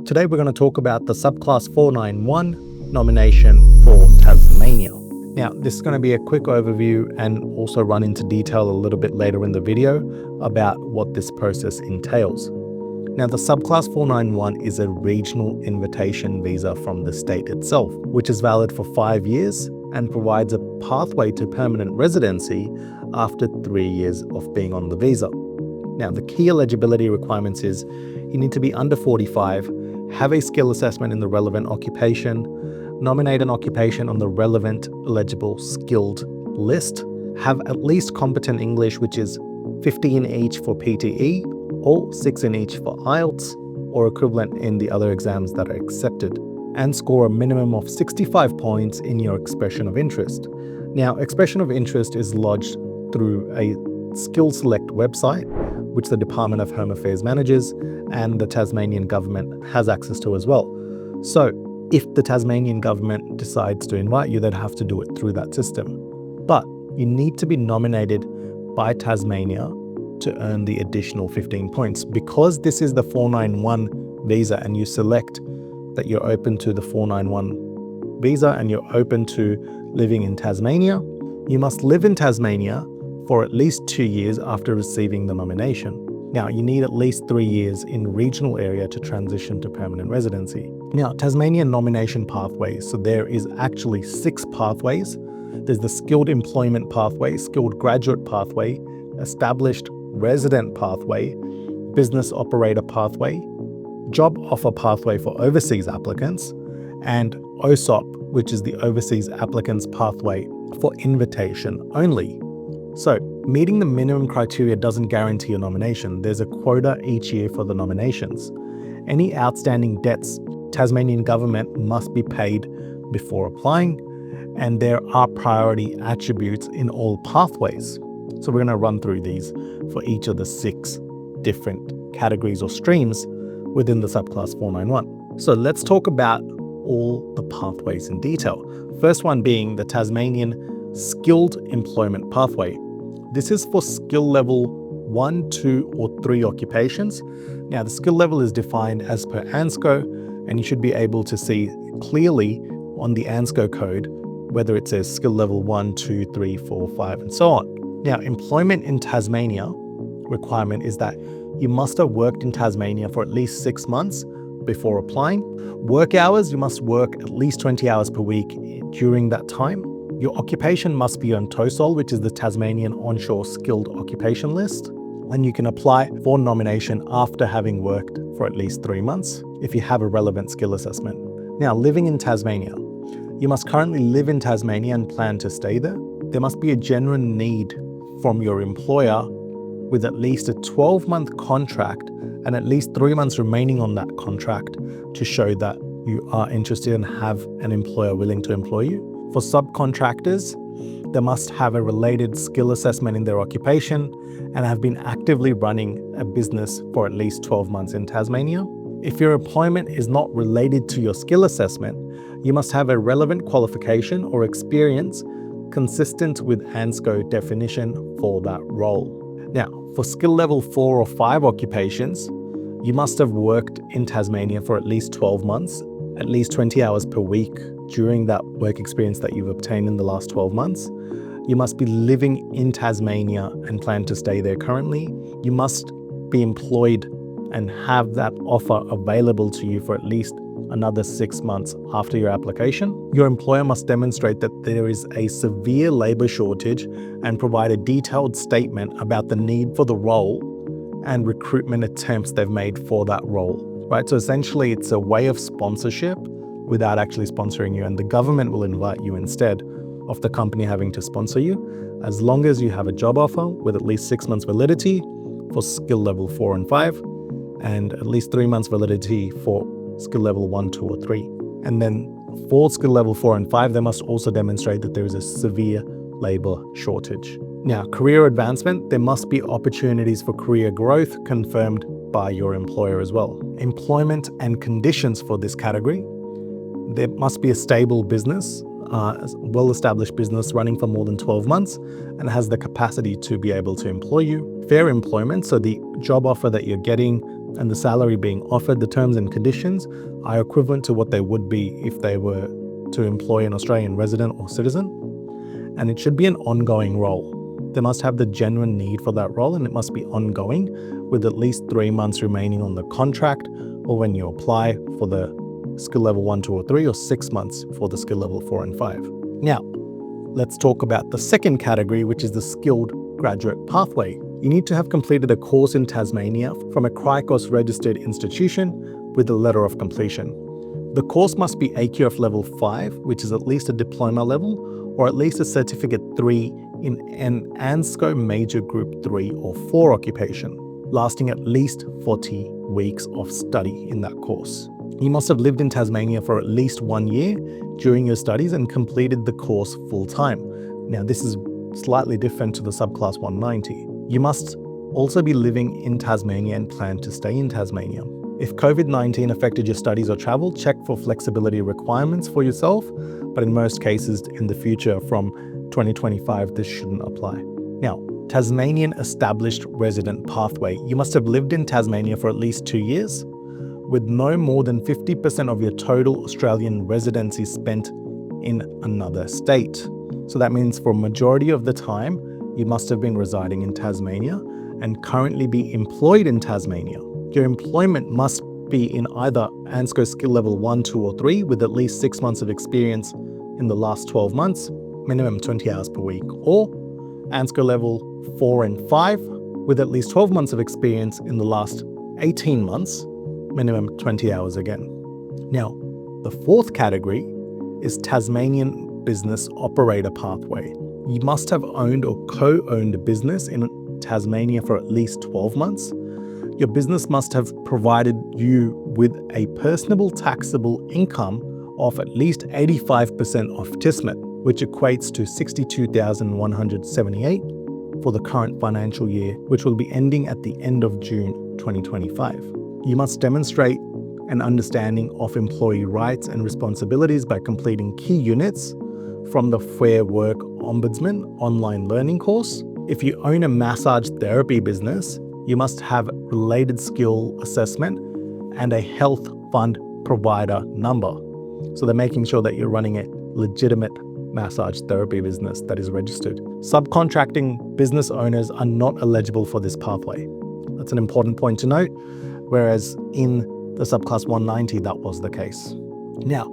Today we're going to talk about the Subclass 491 nomination for Tasmania. Now, this is going to be a quick overview and also run into detail a little bit later in the video about what this process entails. Now, the Subclass 491 is a regional invitation visa from the state itself, which is valid for 5 years and provides a pathway to permanent residency after 3 years of being on the visa. Now, the key eligibility requirements is you need to be under 45, have a skill assessment in the relevant occupation, nominate an occupation on the relevant eligible skilled list, have at least competent English, which is 50 in each for PTE or 6 in each for IELTS or equivalent in the other exams that are accepted, and score a minimum of 65 points in your expression of interest. Now, expression of interest is lodged through a Skill Select website, which the Department of Home Affairs manages and the Tasmanian government has access to as well. So if the Tasmanian government decides to invite you, they'd have to do it through that system. But you need to be nominated by Tasmania to earn the additional 15 points. Because this is the 491 visa and you select that you're open to the 491 visa and you're open to living in Tasmania, you must live in Tasmania for at least 2 years after receiving the nomination. Now, you need at least 3 years in regional area to transition to permanent residency. Now, Tasmanian nomination pathways, so there is actually 6 pathways. There's the skilled employment pathway, skilled graduate pathway, established resident pathway, business operator pathway, job offer pathway for overseas applicants, and OSOP, which is the overseas applicants pathway for invitation only. So, meeting the minimum criteria doesn't guarantee a nomination. There's a quota each year for the nominations. Any outstanding debts, Tasmanian government must be paid before applying, and there are priority attributes in all pathways. So we're going to run through these for each of the 6 different categories or streams within the Subclass 491. So let's talk about all the pathways in detail. First one being the Tasmanian Skilled Employment Pathway. This is for skill level 1, 2, or 3 occupations. Now, the skill level is defined as per ANSCO, and you should be able to see clearly on the ANSCO code whether it says skill level 1, 2, 3, 4, 5, and so on. Now, employment in Tasmania requirement is that you must have worked in Tasmania for at least 6 months before applying. Work hours, you must work at least 20 hours per week during that time. Your occupation must be on TOESOL, which is the Tasmanian Onshore Skilled Occupation List, and you can apply for nomination after having worked for at least 3 months if you have a relevant skill assessment. Now, living in Tasmania. You must currently live in Tasmania and plan to stay there. There must be a genuine need from your employer with at least a 12-month contract and at least 3 months remaining on that contract to show that you are interested and have an employer willing to employ you. For subcontractors, they must have a related skill assessment in their occupation and have been actively running a business for at least 12 months in Tasmania. If your employment is not related to your skill assessment, you must have a relevant qualification or experience consistent with ANSCO definition for that role. Now, for skill level 4 or 5 occupations, you must have worked in Tasmania for at least 12 months, at least 20 hours per week during that work experience that you've obtained in the last 12 months. You must be living in Tasmania and plan to stay there currently. You must be employed and have that offer available to you for at least another 6 months after your application. Your employer must demonstrate that there is a severe labour shortage and provide a detailed statement about the need for the role and recruitment attempts they've made for that role. Right? So essentially it's a way of sponsorship without actually sponsoring you, and the government will invite you instead of the company having to sponsor you, as long as you have a job offer with at least 6 months validity for skill level 4 and 5, and at least 3 months validity for skill level 1, 2, or 3. And then for skill level 4 and 5, they must also demonstrate that there is a severe labour shortage. Now, career advancement, there must be opportunities for career growth confirmed by your employer as well. Employment and conditions for this category. There must be a stable business, well-established business running for more than 12 months and has the capacity to be able to employ you. Fair employment, so the job offer that you're getting, and the salary being offered, the terms and conditions are equivalent to what they would be if they were to employ an Australian resident or citizen. And it should be an ongoing role. They must have the genuine need for that role, and it must be ongoing with at least 3 months remaining on the contract, or when you apply for the skill level 1, 2, or 3, or 6 months for the skill level 4 and 5. Now, let's talk about the second category, which is the skilled graduate pathway. You need to have completed a course in Tasmania from a CRICOS registered institution with a letter of completion. The course must be AQF level 5, which is at least a diploma level, or at least a certificate 3 in an ANSCO major group 3 or 4 occupation, lasting at least 40 weeks of study in that course. You must have lived in Tasmania for at least 1 year during your studies and completed the course full time. Now, this is slightly different to the subclass 190. You must also be living in Tasmania and plan to stay in Tasmania. If COVID-19 affected your studies or travel, check for flexibility requirements for yourself, but in most cases in the future from 2025, this shouldn't apply. Now, Tasmanian established resident pathway. You must have lived in Tasmania for at least 2 years, with no more than 50% of your total Australian residency spent in another state. So that means for a majority of the time, you must have been residing in Tasmania and currently be employed in Tasmania. Your employment must be in either ANSCO skill level 1, 2, or 3 with at least 6 months of experience in the last 12 months, minimum 20 hours per week, or ANSCO level 4 and 5 with at least 12 months of experience in the last 18 months, minimum 20 hours again. Now, the fourth category is Tasmanian business operator pathway. You must have owned or co-owned a business in Tasmania for at least 12 months. Your business must have provided you with a personable taxable income of at least 85% of TISMET, which equates to $62,178 for the current financial year, which will be ending at the end of June 2025. You must demonstrate an understanding of employee rights and responsibilities by completing key units from the Fair Work Ombudsman online learning course. If you own a massage therapy business, you must have related skill assessment and a health fund provider number. So they're making sure that you're running a legitimate massage therapy business that is registered. Subcontracting business owners are not eligible for this pathway. That's an important point to note, whereas in the subclass 190, that was the case. Now,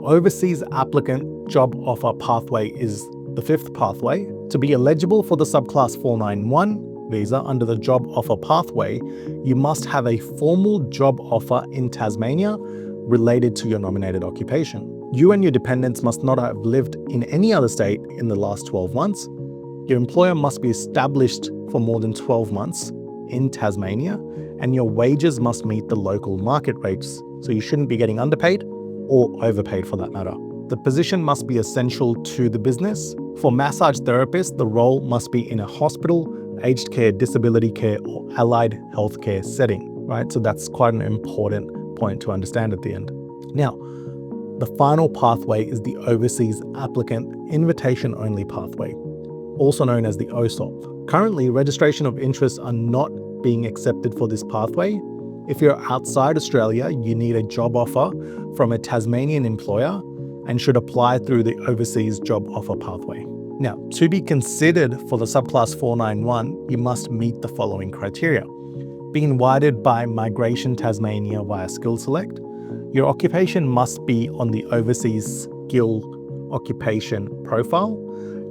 overseas applicant job offer pathway is the fifth pathway. To be eligible for the subclass 491 visa under the job offer pathway, you must have a formal job offer in Tasmania related to your nominated occupation. You and your dependents must not have lived in any other state in the last 12 months. Your employer must be established for more than 12 months in Tasmania, and your wages must meet the local market rates. So you shouldn't be getting underpaid or overpaid for that matter. The position must be essential to the business. For massage therapists, the role must be in a hospital, aged care, disability care, or allied healthcare setting, right? So that's quite an important point to understand at the end. Now, the final pathway is the Overseas Applicant Invitation Only Pathway, also known as the OSOP. Currently, registration of interests are not being accepted for this pathway. If you're outside Australia, you need a job offer from a Tasmanian employer and should apply through the Overseas Job Offer Pathway. Now, to be considered for the subclass 491, you must meet the following criteria. Be invited by Migration Tasmania via Skill Select. Your occupation must be on the Overseas Skill Occupation profile.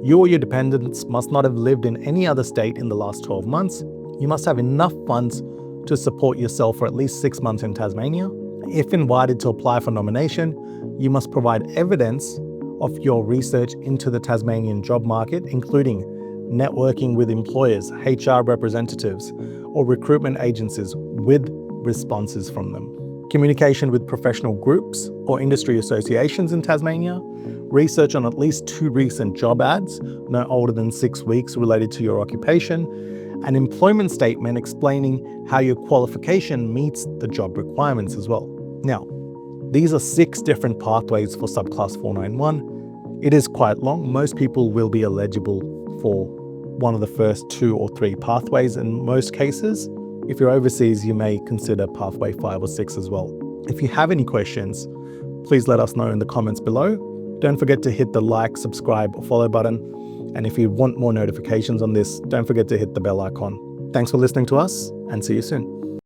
You or your dependents must not have lived in any other state in the last 12 months. You must have enough funds to support yourself for at least 6 months in Tasmania. If invited to apply for nomination, you must provide evidence of your research into the Tasmanian job market, including networking with employers, HR representatives, or recruitment agencies with responses from them. Communication with professional groups or industry associations in Tasmania, research on at least 2 recent job ads, no older than 6 weeks related to your occupation, an employment statement explaining how your qualification meets the job requirements as well. Now, these are 6 different pathways for subclass 491. It is quite long. Most people will be eligible for one of the first 2 or 3 pathways in most cases, If you're overseas, you may consider pathway 5 or 6 as well. If you have any questions, please let us know in the comments below. Don't forget to hit the like, subscribe, or follow button. And if you want more notifications on this, don't forget to hit the bell icon. Thanks for listening to us, and see you soon.